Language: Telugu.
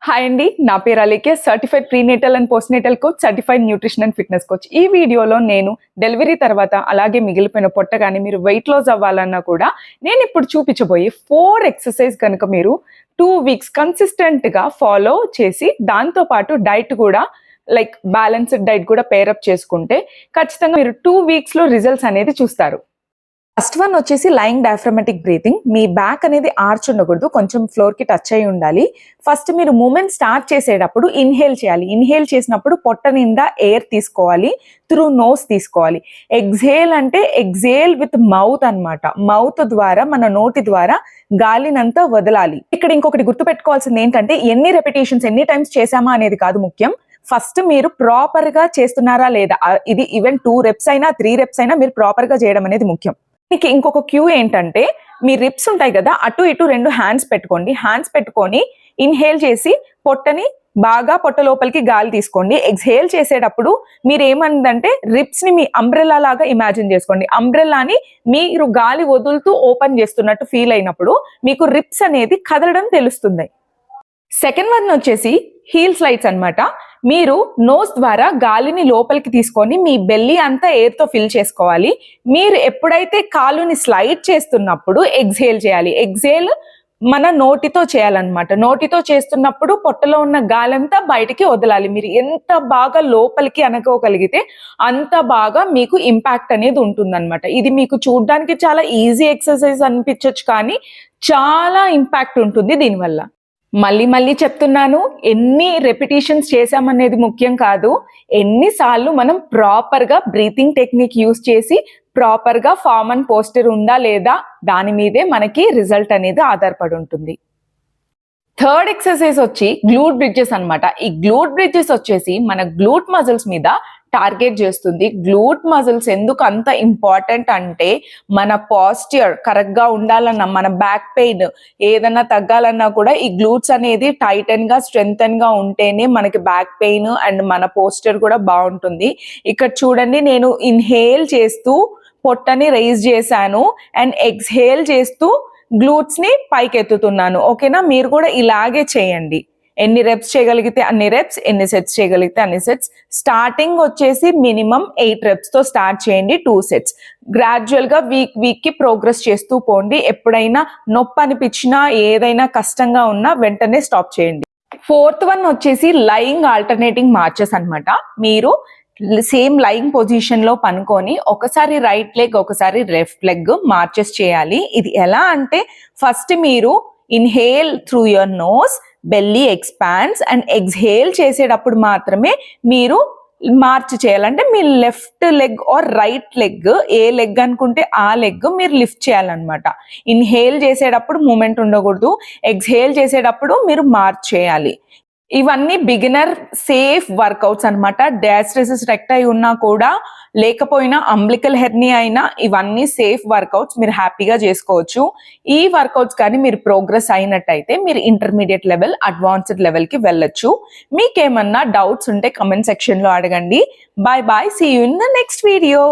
హాయ్ అండి, నా పేరు అలీకే. Certified prenatal and postnatal coach, certified nutrition and fitness coach. ఈ వీడియోలో నేను డెలివరీ తర్వాత అలాగే మిగిలిపోయిన పొట్ట కానీ మీరు వెయిట్ లాస్ అవ్వాలన్నా కూడా నేను ఇప్పుడు చూపించబోయే 4 ఎక్సర్సైజ్ కనుక మీరు 2 వీక్స్ కన్సిస్టెంట్గా ఫాలో చేసి దాంతోపాటు డైట్ కూడా లైక్ బ్యాలెన్స్డ్ డైట్ కూడా పేరప్ చేసుకుంటే ఖచ్చితంగా మీరు 2 వీక్స్లో రిజల్ట్స్ అనేది చూస్తారు. ఫస్ట్ వన్ వచ్చేసి లయింగ్ డయాఫ్రమాటిక్ బ్రీతింగ్. మీ బ్యాక్ అనేది ఆర్చ్ ఉండకూడదు, కొంచెం ఫ్లోర్కి టచ్ అయి ఉండాలి. ఫస్ట్ మీరు మూమెంట్ స్టార్ట్ చేసేటప్పుడు ఇన్హేల్ చేయాలి. ఇన్హేల్ చేసినప్పుడు పొట్ట నిండా ఎయిర్ తీసుకోవాలి, త్రూ నోస్ తీసుకోవాలి. ఎగ్జేల్ అంటే ఎగ్జేల్ విత్ మౌత్ అన్నమాట. మౌత్ ద్వారా, మన నోటి ద్వారా గాలినంతా వదలాలి. ఇక్కడ ఇంకొకటి గుర్తుపెట్టుకోవాల్సింది ఏంటంటే ఎన్ని రెపిటేషన్స్, ఎన్ని టైమ్స్ చేసామా అనేది కాదు ముఖ్యం. ఫస్ట్ మీరు ప్రాపర్ గా చేస్తున్నారా లేదా, ఇది ఈవెన్ 2 reps అయినా 3 reps అయినా మీరు ప్రాపర్ గా చేయడం అనేది ముఖ్యం. మీకు ఇంకొక క్యూ ఏంటంటే మీ రిప్స్ ఉంటాయి కదా, అటు ఇటు 2 హ్యాండ్స్ పెట్టుకోండి. హ్యాండ్స్ పెట్టుకొని ఇన్హేల్ చేసి పొట్టని బాగా పొట్ట లోపలికి గాలి తీసుకోండి. ఎక్స్హేల్ చేసేటప్పుడు మీరు ఏమందంటే రిప్స్ ని మీ అంబ్రెల్లా లాగా ఇమాజిన్ చేసుకోండి. అంబ్రెల్లాని మీరు గాలి వదులుతూ ఓపెన్ చేస్తున్నట్టు ఫీల్ అయినప్పుడు మీకు రిప్స్ అనేది కదలడం తెలుస్తుంది. సెకండ్ వన్ వచ్చేసి హీల్ స్లైడ్స్ అన్నమాట. మీరు నోస్ ద్వారా గాలిని లోపలికి తీసుకొని మీ బెల్లీ అంతా ఎయిర్తో ఫిల్ చేసుకోవాలి. మీరు ఎప్పుడైతే కాలుని స్లైడ్ చేస్తున్నప్పుడు ఎగ్జేల్ చేయాలి. ఎగ్జేల్ మన నోటితో చేయాలన్నమాట. నోటితో చేస్తున్నప్పుడు పొట్టలో ఉన్న గాలంతా బయటికి వదలాలి. మీరు ఎంత బాగా లోపలికి అనుకోగలిగితే అంత బాగా మీకు ఇంపాక్ట్ అనేది ఉంటుందన్నమాట. ఇది మీకు చూడడానికి చాలా ఈజీ ఎక్సర్సైజ్ అనిపించవచ్చు, కానీ చాలా ఇంపాక్ట్ ఉంటుంది దీనివల్ల. మళ్ళీ చెప్తున్నాను, ఎన్ని రెపిటేషన్స్ చేసామనేది ముఖ్యం కాదు, ఎన్నిసార్లు మనం ప్రాపర్గా బ్రీతింగ్ టెక్నిక్ యూస్ చేసి ప్రాపర్గా ఫార్మ్ అండ్ పోస్టర్ ఉందా లేదా దాని మీదే మనకి రిజల్ట్ అనేది ఆధారపడి ఉంటుంది. థర్డ్ ఎక్సర్సైజ్ వచ్చి గ్లూట్ బ్రిడ్జెస్ అన్నమాట. ఈ గ్లూట్ బ్రిడ్జెస్ వచ్చేసి మన గ్లూట్ మజిల్స్ మీద టార్గెట్ చేస్తుంది. గ్లూట్ మజిల్స్ ఎందుకు అంత ఇంపార్టెంట్ అంటే మన పాస్చర్ కరెక్ట్గా ఉండాలన్నా, మన బ్యాక్ పెయిన్ ఏదన్నా తగ్గాలన్నా కూడా ఈ గ్లూట్స్ అనేది టైటన్గా స్ట్రెంగ్తన్గా ఉంటేనే మనకి బ్యాక్ పెయిన్ అండ్ మన పోస్చర్ కూడా బాగుంటుంది. ఇక్కడ చూడండి, నేను ఇన్హేల్ చేస్తూ పొట్టని రైజ్ చేశాను అండ్ ఎక్స్హేల్ చేస్తూ గ్లూట్స్ ని పైకి ఎత్తుతున్నాను. ఓకేనా, మీరు కూడా ఇలాగే చేయండి. ఎన్ని రెప్స్ చేయగలిగితే అన్ని రెప్స్, ఎన్ని సెట్స్ చేయగలిగితే అన్ని సెట్స్. స్టార్టింగ్ వచ్చేసి మినిమం 8 reps తో స్టార్ట్ చేయండి, 2 sets. గ్రాడ్యువల్ గా వీక్ కి ప్రోగ్రెస్ చేస్తూ పోండి. ఎప్పుడైనా నొప్పి అనిపించినా, ఏదైనా కష్టంగా ఉన్నా వెంటనే స్టాప్ చేయండి. ఫోర్త్ వన్ వచ్చేసి లయింగ్ ఆల్టర్నేటింగ్ మార్చెస్ అన్నమాట. మీరు సేమ్ లయింగ్ పొజిషన్ లో పనుకొని ఒకసారి రైట్ లెగ్, ఒకసారి లెఫ్ట్ లెగ్ మార్చెస్ చేయాలి. ఇది ఎలా అంటే ఫస్ట్ మీరు inhale through your nose, belly expands and exhale చేసేటప్పుడు మాత్రమే మీరు మార్చ్ చేయాలంటే మీ left leg or right leg, ఏ లెగ్ అనుకుంటే ఆ లెగ్ మీరు లిఫ్ట్ చేయాలన్నమాట. ఇన్హేల్ చేసేటప్పుడు మూమెంట్ ఉండకూడదు, ఎక్స్హేల్ చేసేటప్పుడు మీరు మార్చ్ చేయాలి. ఇవన్నీ బిగినర్ సేఫ్ వర్కౌట్స్ అన్నమాట. డయాస్ట్రిసిస్ రెక్టై ఉన్నా కూడా, లేకపోయినా అంబ్లికల్ హెర్నియా అయినా, ఇవన్నీ సేఫ్ వర్కౌట్స్, మీరు హ్యాపీగా చేసుకోవచ్చు. ఈ వర్కౌట్స్ కానీ మీరు ప్రోగ్రెస్ అయినట్టయితే మీరు ఇంటర్మీడియట్ లెవెల్, అడ్వాన్స్డ్ లెవెల్కి వెళ్ళొచ్చు. మీకేమన్నా డౌట్స్ ఉంటే కమెంట్ సెక్షన్లో అడగండి. Bye, see you in the next video.